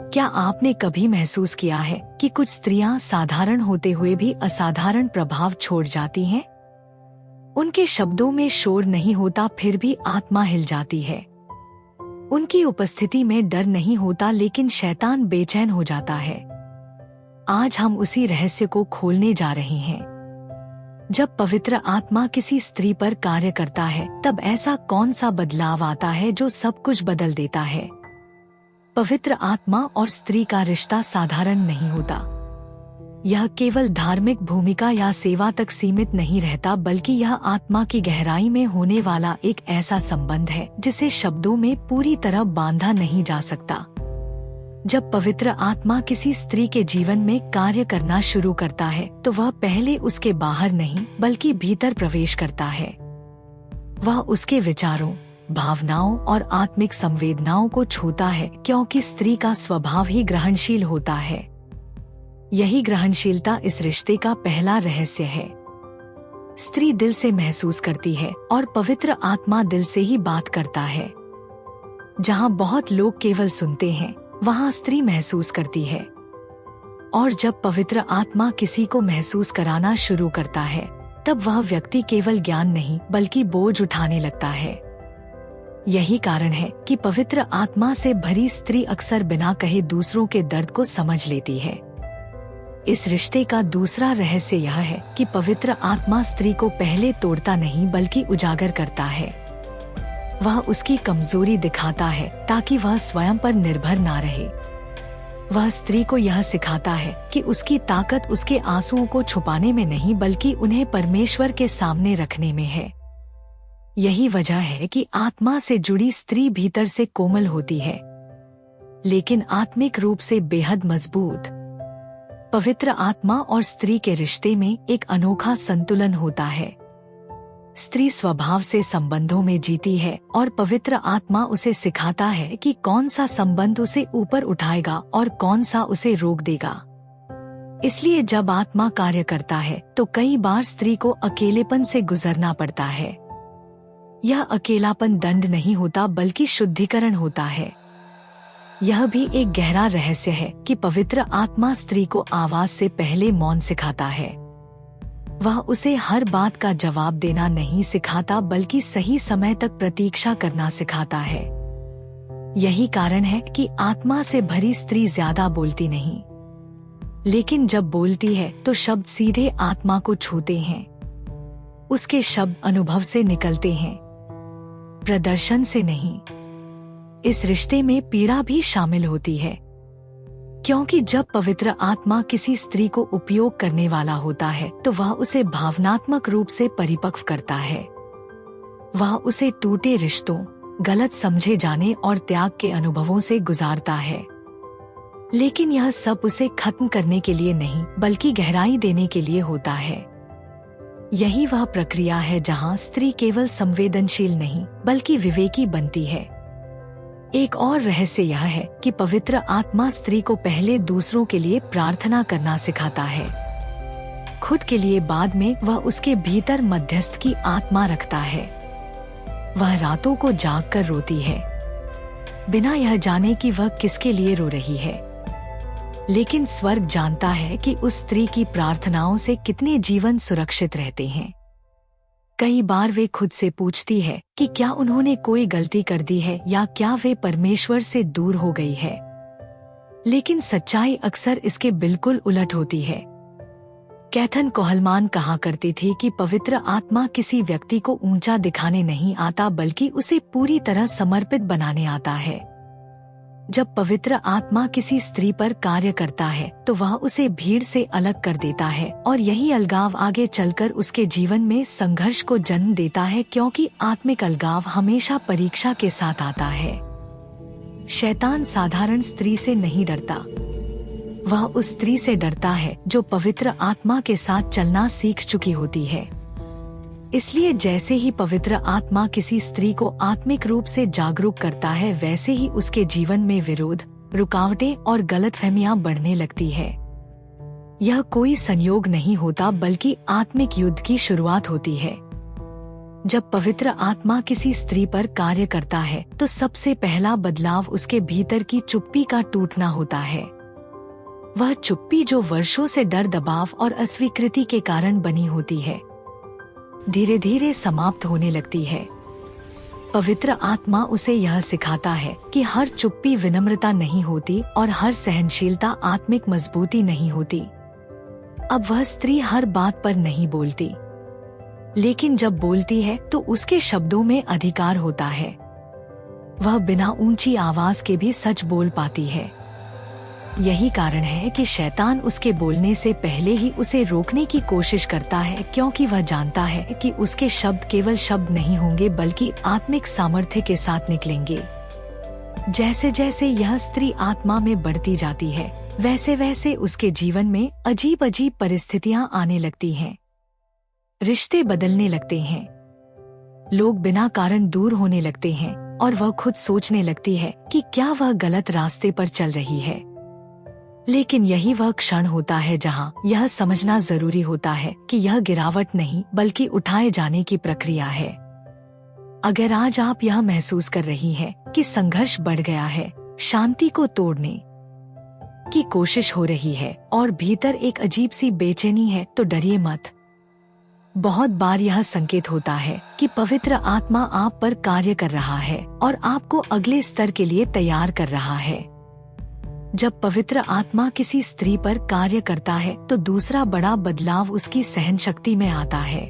क्या आपने कभी महसूस किया है कि कुछ स्त्रियां साधारण होते हुए भी असाधारण प्रभाव छोड़ जाती हैं? उनके शब्दों में शोर नहीं होता, फिर भी आत्मा हिल जाती है। उनकी उपस्थिति में डर नहीं होता, लेकिन शैतान बेचैन हो जाता है। आज हम उसी रहस्य को खोलने जा रहे हैं। जब पवित्र आत्मा किसी स्त्री पर कार्य करता है, तब ऐसा कौन सा बदलाव आता है जो सब कुछ बदल देता है? पवित्र आत्मा और स्त्री का रिश्ता साधारण नहीं होता। यह केवल धार्मिक भूमिका या सेवा तक सीमित नहीं रहता, बल्कि यह आत्मा की गहराई में होने वाला एक ऐसा संबंध है जिसे शब्दों में पूरी तरह बांधा नहीं जा सकता। जब पवित्र आत्मा किसी स्त्री के जीवन में कार्य करना शुरू करता है, तो वह पहले उसके बाहर नहीं बल्कि भीतर प्रवेश करता है। वह उसके विचारों, भावनाओं और आत्मिक संवेदनाओं को छूता है, क्योंकि स्त्री का स्वभाव ही ग्रहणशील होता है। यही ग्रहणशीलता इस रिश्ते का पहला रहस्य है। स्त्री दिल से महसूस करती है और पवित्र आत्मा दिल से ही बात करता है। जहाँ बहुत लोग केवल सुनते हैं, वहाँ स्त्री महसूस करती है। और जब पवित्र आत्मा किसी को महसूस कराना शुरू करता है, तब वह व्यक्ति केवल ज्ञान नहीं बल्कि बोझ उठाने लगता है। यही कारण है कि पवित्र आत्मा से भरी स्त्री अक्सर बिना कहे दूसरों के दर्द को समझ लेती है। इस रिश्ते का दूसरा रहस्य यह है कि पवित्र आत्मा स्त्री को पहले तोड़ता नहीं बल्कि उजागर करता है। वह उसकी कमजोरी दिखाता है ताकि वह स्वयं पर निर्भर ना रहे। वह स्त्री को यह सिखाता है कि उसकी ताकत उसके आंसुओं को छुपाने में नहीं बल्कि उन्हें परमेश्वर के सामने रखने में है। यही वजह है कि आत्मा से जुड़ी स्त्री भीतर से कोमल होती है, लेकिन आत्मिक रूप से बेहद मजबूत। पवित्र आत्मा और स्त्री के रिश्ते में एक अनोखा संतुलन होता है। स्त्री स्वभाव से संबंधों में जीती है और पवित्र आत्मा उसे सिखाता है कि कौन सा संबंध उसे ऊपर उठाएगा और कौन सा उसे रोक देगा। इसलिए जब आत्मा कार्य करता है, तो कई बार स्त्री को अकेलेपन से गुजरना पड़ता है। यह अकेलापन दंड नहीं होता बल्कि शुद्धिकरण होता है। यह भी एक गहरा रहस्य है कि पवित्र आत्मा स्त्री को आवाज से पहले मौन सिखाता है। वह उसे हर बात का जवाब देना नहीं सिखाता बल्कि सही समय तक प्रतीक्षा करना सिखाता है। यही कारण है कि आत्मा से भरी स्त्री ज्यादा बोलती नहीं, लेकिन जब बोलती है तो शब्द सीधे आत्मा को छूते हैं। उसके शब्द अनुभव से निकलते हैं, प्रदर्शन से नहीं। इस रिश्ते में पीड़ा भी शामिल होती है, क्योंकि जब पवित्र आत्मा किसी स्त्री को उपयोग करने वाला होता है, तो वह उसे भावनात्मक रूप से परिपक्व करता है। वह उसे टूटे रिश्तों, गलत समझे जाने और त्याग के अनुभवों से गुजारता है। लेकिन यह सब उसे खत्म करने के लिए नहीं बल्कि गहराई देने के लिए होता है। यही वह प्रक्रिया है जहां स्त्री केवल संवेदनशील नहीं बल्कि विवेकी बनती है। एक और रहस्य यह है कि पवित्र आत्मा स्त्री को पहले दूसरों के लिए प्रार्थना करना सिखाता है। खुद के लिए बाद में वह उसके भीतर मध्यस्थ की आत्मा रखता है। वह रातों को जागकर रोती है, बिना यह जाने कि वह किसके लिए रो रही है। लेकिन स्वर्ग जानता है कि उस स्त्री की प्रार्थनाओं से कितने जीवन सुरक्षित रहते हैं। कई बार वे खुद से पूछती है कि क्या उन्होंने कोई गलती कर दी है या क्या वे परमेश्वर से दूर हो गई है। लेकिन सच्चाई अक्सर इसके बिल्कुल उलट होती है। कैथन कोहलमान कहा करती थी कि पवित्र आत्मा किसी व्यक्ति को ऊंचा दिखाने नहीं आता बल्कि उसे पूरी तरह समर्पित बनाने आता है। जब पवित्र आत्मा किसी स्त्री पर कार्य करता है, तो वह उसे भीड़ से अलग कर देता है और यही अलगाव आगे चलकर उसके जीवन में संघर्ष को जन्म देता है, क्योंकि आत्मिक अलगाव हमेशा परीक्षा के साथ आता है। शैतान साधारण स्त्री से नहीं डरता, वह उस स्त्री से डरता है जो पवित्र आत्मा के साथ चलना सीख चुकी होती है। इसलिए जैसे ही पवित्र आत्मा किसी स्त्री को आत्मिक रूप से जागरूक करता है, वैसे ही उसके जीवन में विरोध, रुकावटें और गलतफहमियां बढ़ने लगती है। यह कोई संयोग नहीं होता बल्कि आत्मिक युद्ध की शुरुआत होती है। जब पवित्र आत्मा किसी स्त्री पर कार्य करता है तो सबसे पहला बदलाव उसके भीतर की चुप्पी का टूटना होता है। वह चुप्पी जो वर्षों से डर, दबाव और अस्वीकृति के कारण बनी होती है, धीरे धीरे समाप्त होने लगती है। पवित्र आत्मा उसे यह सिखाता है कि हर चुप्पी विनम्रता नहीं होती और हर सहनशीलता आत्मिक मजबूती नहीं होती। अब वह स्त्री हर बात पर नहीं बोलती, लेकिन जब बोलती है तो उसके शब्दों में अधिकार होता है। वह बिना ऊंची आवाज के भी सच बोल पाती है। यही कारण है कि शैतान उसके बोलने से पहले ही उसे रोकने की कोशिश करता है, क्योंकि वह जानता है कि उसके शब्द केवल शब्द नहीं होंगे बल्कि आत्मिक सामर्थ्य के साथ निकलेंगे। जैसे जैसे यह स्त्री आत्मा में बढ़ती जाती है, वैसे वैसे उसके जीवन में अजीब अजीब परिस्थितियां आने लगती हैं। रिश्ते बदलने लगते हैं, लोग बिना कारण दूर होने लगते हैं और वह खुद सोचने लगती है कि क्या वह गलत रास्ते पर चल रही है। लेकिन यही वह क्षण होता है जहां यह समझना जरूरी होता है कि यह गिरावट नहीं बल्कि उठाए जाने की प्रक्रिया है। अगर आज आप यह महसूस कर रही हैं कि संघर्ष बढ़ गया है, शांति को तोड़ने की कोशिश हो रही है और भीतर एक अजीब सी बेचैनी है, तो डरिए मत। बहुत बार यह संकेत होता है कि पवित्र आत्मा आप पर कार्य कर रहा है और आपको अगले स्तर के लिए तैयार कर रहा है। जब पवित्र आत्मा किसी स्त्री पर कार्य करता है तो दूसरा बड़ा बदलाव उसकी सहन शक्ति में आता है।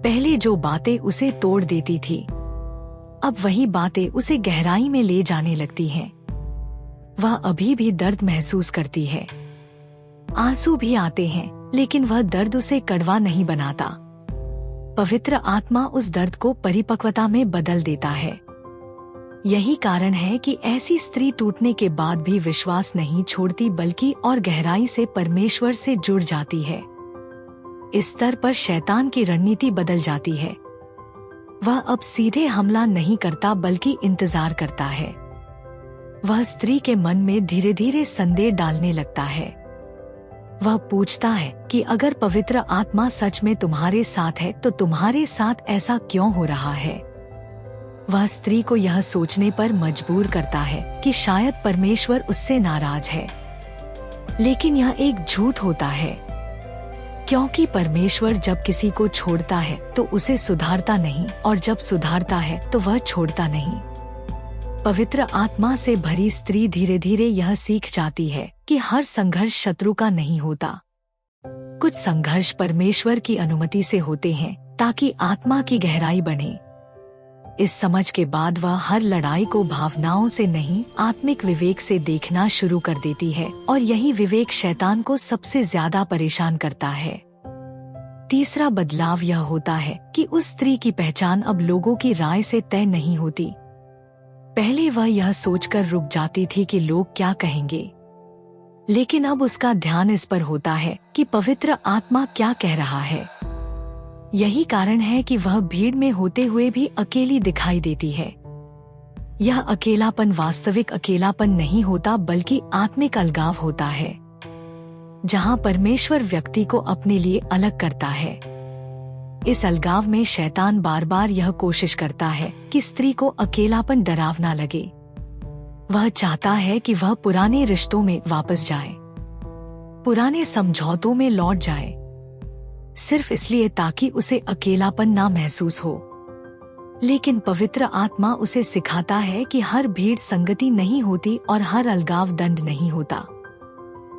पहले जो बातें उसे तोड़ देती थी, अब वही बातें उसे गहराई में ले जाने लगती हैं। वह अभी भी दर्द महसूस करती है, आंसू भी आते हैं, लेकिन वह दर्द उसे कड़वा नहीं बनाता। पवित्र आत्मा उस दर्द को परिपक्वता में बदल देता है। यही कारण है कि ऐसी स्त्री टूटने के बाद भी विश्वास नहीं छोड़ती बल्कि और गहराई से परमेश्वर से जुड़ जाती है। इस स्तर पर शैतान की रणनीति बदल जाती है। वह अब सीधे हमला नहीं करता बल्कि इंतजार करता है। वह स्त्री के मन में धीरे धीरे संदेह डालने लगता है। वह पूछता है कि अगर पवित्र आत्मा सच में तुम्हारे साथ है तो तुम्हारे साथ ऐसा क्यों हो रहा है। वह स्त्री को यह सोचने पर मजबूर करता है कि शायद परमेश्वर उससे नाराज है, लेकिन यह एक झूठ होता है, क्योंकि परमेश्वर जब किसी को छोड़ता है तो उसे सुधारता नहीं और जब सुधारता है तो वह छोड़ता नहीं। पवित्र आत्मा से भरी स्त्री धीरे धीरे यह सीख जाती है कि हर संघर्ष शत्रु का नहीं होता। कुछ संघर्ष परमेश्वर की अनुमति से होते हैं ताकि आत्मा की गहराई बढ़े। इस समझ के बाद वह हर लड़ाई को भावनाओं से नहीं, आत्मिक विवेक से देखना शुरू कर देती है और यही विवेक शैतान को सबसे ज्यादा परेशान करता है। तीसरा बदलाव यह होता है कि उस स्त्री की पहचान अब लोगों की राय से तय नहीं होती। पहले वह यह सोचकर रुक जाती थी कि लोग क्या कहेंगे, लेकिन अब उसका ध्यान इस पर होता है कि पवित्र आत्मा क्या कह रहा है। यही कारण है कि वह भीड़ में होते हुए भी अकेली दिखाई देती है। यह अकेलापन वास्तविक अकेलापन नहीं होता बल्कि आत्मिक अलगाव होता है, जहां परमेश्वर व्यक्ति को अपने लिए अलग करता है। इस अलगाव में शैतान बार बार यह कोशिश करता है कि स्त्री को अकेलापन डरावना लगे। वह चाहता है कि वह पुराने रिश्तों में वापस जाए, पुराने समझौतों में लौट जाए, सिर्फ इसलिए ताकि उसे अकेलापन ना महसूस हो। लेकिन पवित्र आत्मा उसे सिखाता है कि हर भीड़ संगति नहीं होती और हर अलगाव दंड नहीं होता।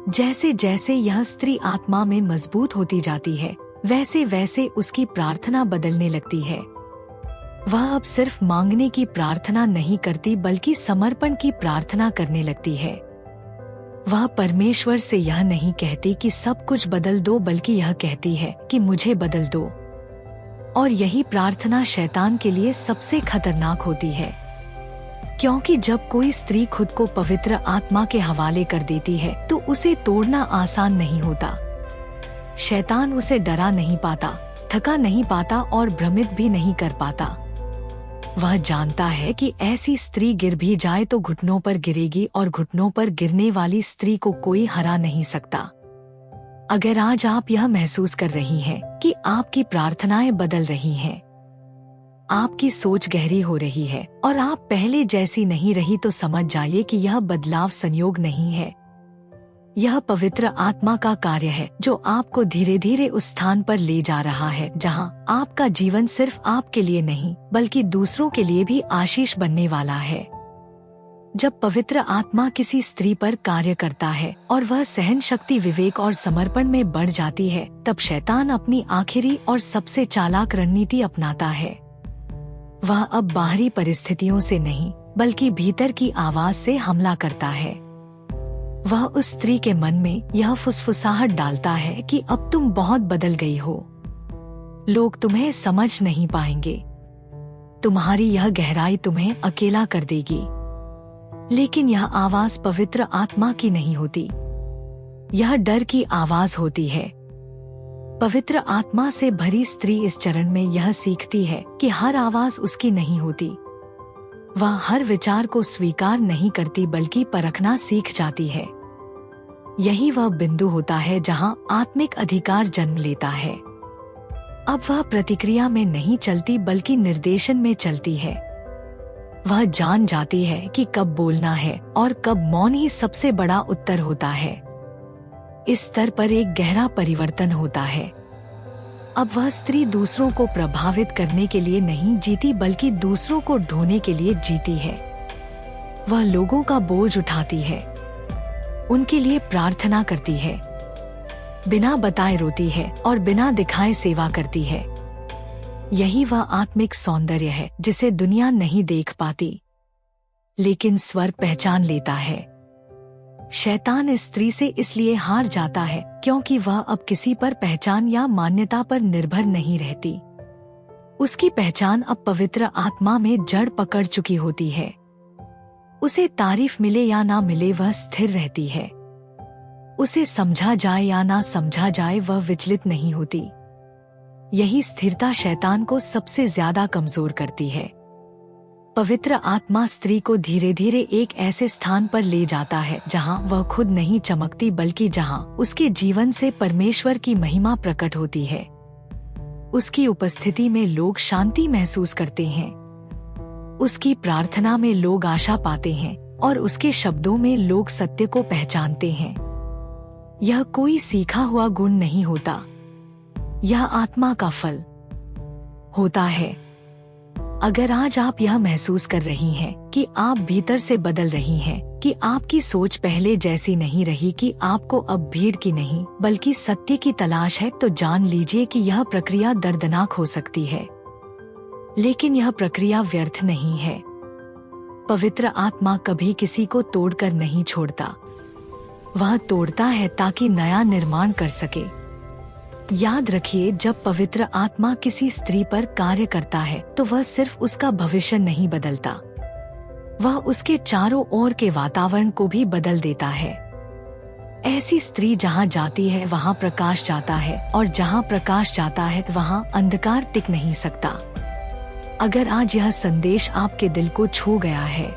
जैसे जैसे यह स्त्री आत्मा में मजबूत होती जाती है, वैसे वैसे उसकी प्रार्थना बदलने लगती है। वह अब सिर्फ मांगने की प्रार्थना नहीं करती बल्कि समर्पण की प्रार्थना करने लगती है। वह परमेश्वर से यह नहीं कहती कि सब कुछ बदल दो, बल्कि यह कहती है कि मुझे बदल दो। और यही प्रार्थना शैतान के लिए सबसे खतरनाक होती है, क्योंकि जब कोई स्त्री खुद को पवित्र आत्मा के हवाले कर देती है तो उसे तोड़ना आसान नहीं होता। शैतान उसे डरा नहीं पाता, थका नहीं पाता और भ्रमित भी नहीं कर पाता। वह जानता है कि ऐसी स्त्री गिर भी जाए तो घुटनों पर गिरेगी और घुटनों पर गिरने वाली स्त्री को कोई हरा नहीं सकता। अगर आज आप यह महसूस कर रही हैं कि आपकी प्रार्थनाएं बदल रही हैं, आपकी सोच गहरी हो रही है और आप पहले जैसी नहीं रही तो समझ जाइए कि यह बदलाव संयोग नहीं है। यह पवित्र आत्मा का कार्य है जो आपको धीरे धीरे उस स्थान पर ले जा रहा है जहां आपका जीवन सिर्फ आपके लिए नहीं बल्कि दूसरों के लिए भी आशीष बनने वाला है। जब पवित्र आत्मा किसी स्त्री पर कार्य करता है और वह सहन शक्ति, विवेक और समर्पण में बढ़ जाती है, तब शैतान अपनी आखिरी और सबसे चालाक रणनीति अपनाता है। वह अब बाहरी परिस्थितियों से नहीं बल्कि भीतर की आवाज से हमला करता है। वह उस स्त्री के मन में यह फुसफुसाहट डालता है कि अब तुम बहुत बदल गई हो, लोग तुम्हें समझ नहीं पाएंगे, तुम्हारी यह गहराई तुम्हें अकेला कर देगी। लेकिन यह आवाज पवित्र आत्मा की नहीं होती, यह डर की आवाज होती है। पवित्र आत्मा से भरी स्त्री इस चरण में यह सीखती है कि हर आवाज उसकी नहीं होती। वह हर विचार को स्वीकार नहीं करती बल्कि परखना सीख जाती है। यही वह बिंदु होता है जहां आत्मिक अधिकार जन्म लेता है। अब वह प्रतिक्रिया में नहीं चलती बल्कि निर्देशन में चलती है। वह जान जाती है कि कब बोलना है और कब मौन ही सबसे बड़ा उत्तर होता है। इस स्तर पर एक गहरा परिवर्तन होता है। अब वह स्त्री दूसरों को प्रभावित करने के लिए नहीं जीती बल्कि दूसरों को ढोने के लिए जीती है। वह लोगों का बोझ उठाती है, उनके लिए प्रार्थना करती है, बिना बताए रोती है और बिना दिखाए सेवा करती है। यही वह आत्मिक सौंदर्य है जिसे दुनिया नहीं देख पाती, लेकिन स्वर पहचान लेता है। शैतान इस स्त्री से इसलिए हार जाता है क्योंकि वह अब किसी पर पहचान या मान्यता पर निर्भर नहीं रहती। उसकी पहचान अब पवित्र आत्मा में जड़ पकड़ चुकी होती है। उसे तारीफ मिले या ना मिले वह स्थिर रहती है। उसे समझा जाए या ना समझा जाए वह विचलित नहीं होती। यही स्थिरता शैतान को सबसे ज्यादा कमजोर करती है। पवित्र आत्मा स्त्री को धीरे धीरे एक ऐसे स्थान पर ले जाता है जहां वह खुद नहीं चमकती बल्कि जहां उसके जीवन से परमेश्वर की महिमा प्रकट होती है। उसकी उपस्थिति में लोग शांति महसूस करते हैं, उसकी प्रार्थना में लोग आशा पाते हैं और उसके शब्दों में लोग सत्य को पहचानते हैं। यह कोई सीखा हुआ गुण नहीं होता, यह आत्मा का फल होता है। अगर आज आप यह महसूस कर रही हैं कि आप भीतर से बदल रही हैं, कि आपकी सोच पहले जैसी नहीं रही, कि आपको अब भीड़ की नहीं बल्कि सत्य की तलाश है, तो जान लीजिए कि यह प्रक्रिया दर्दनाक हो सकती है, लेकिन यह प्रक्रिया व्यर्थ नहीं है। पवित्र आत्मा कभी किसी को तोड़कर नहीं छोड़ता, वह तोड़ता है ताकि नया निर्माण कर सके। याद रखिए, जब पवित्र आत्मा किसी स्त्री पर कार्य करता है तो वह सिर्फ उसका भविष्य नहीं बदलता, वह उसके चारों ओर के वातावरण को भी बदल देता है। ऐसी स्त्री जहां जाती है वहां प्रकाश जाता है, और जहां प्रकाश जाता है वहां अंधकार टिक नहीं सकता। अगर आज यह संदेश आपके दिल को छू गया है,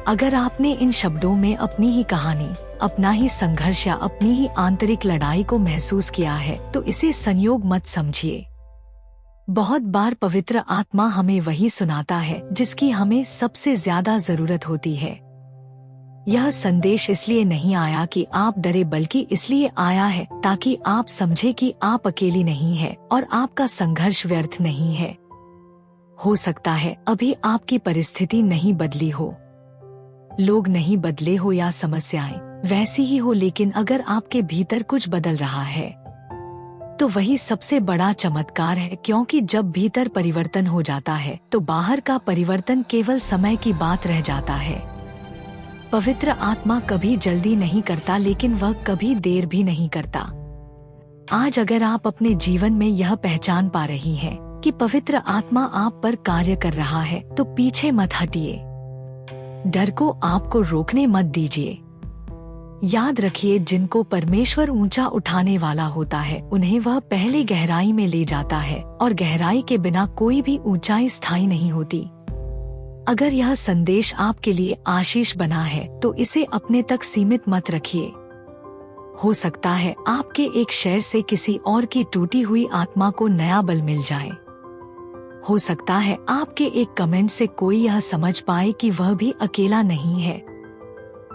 अगर आपने इन शब्दों में अपनी ही कहानी, अपना ही संघर्ष या अपनी ही आंतरिक लड़ाई को महसूस किया है, तो इसे संयोग मत समझिए। बहुत बार पवित्र आत्मा हमें वही सुनाता है जिसकी हमें सबसे ज्यादा जरूरत होती है। यह संदेश इसलिए नहीं आया कि आप डरे, बल्कि इसलिए आया है ताकि आप समझे कि आप अकेली नहीं है और आपका संघर्ष व्यर्थ नहीं है। हो सकता है अभी आपकी परिस्थिति नहीं बदली हो, लोग नहीं बदले हो या समस्याएं वैसी ही हो, लेकिन अगर आपके भीतर कुछ बदल रहा है तो वही सबसे बड़ा चमत्कार है, क्योंकि जब भीतर परिवर्तन हो जाता है तो बाहर का परिवर्तन केवल समय की बात रह जाता है। पवित्र आत्मा कभी जल्दी नहीं करता, लेकिन वह कभी देर भी नहीं करता। आज अगर आप अपने जीवन में यह पहचान पा रही हैं कि पवित्र आत्मा आप पर कार्य कर रहा है, तो पीछे मत हटिए, डर को आपको रोकने मत दीजिए। याद रखिए, जिनको परमेश्वर ऊंचा उठाने वाला होता है उन्हें वह पहले गहराई में ले जाता है, और गहराई के बिना कोई भी ऊंचाई स्थायी नहीं होती। अगर यह संदेश आपके लिए आशीष बना है तो इसे अपने तक सीमित मत रखिए। हो सकता है आपके एक शेयर से किसी और की टूटी हुई आत्मा को नया बल मिल जाए। हो सकता है आपके एक कमेंट से कोई यह समझ पाए कि वह भी अकेला नहीं है।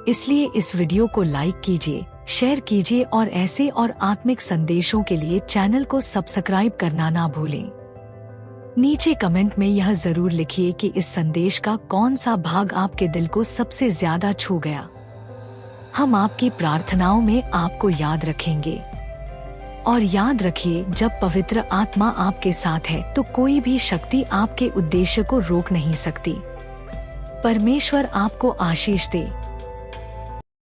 इसलिए इस वीडियो को लाइक कीजिए, शेयर कीजिए और ऐसे और आत्मिक संदेशों के लिए चैनल को सब्सक्राइब करना ना भूलें। नीचे कमेंट में यह जरूर लिखिए कि इस संदेश का कौन सा भाग आपके दिल को सबसे ज्यादा छू गया। हम आपकी प्रार्थनाओं में आपको याद रखेंगे। और याद रखिए, जब पवित्र आत्मा आपके साथ है तो कोई भी शक्ति आपके उद्देश्य को रोक नहीं सकती। परमेश्वर आपको आशीष दे।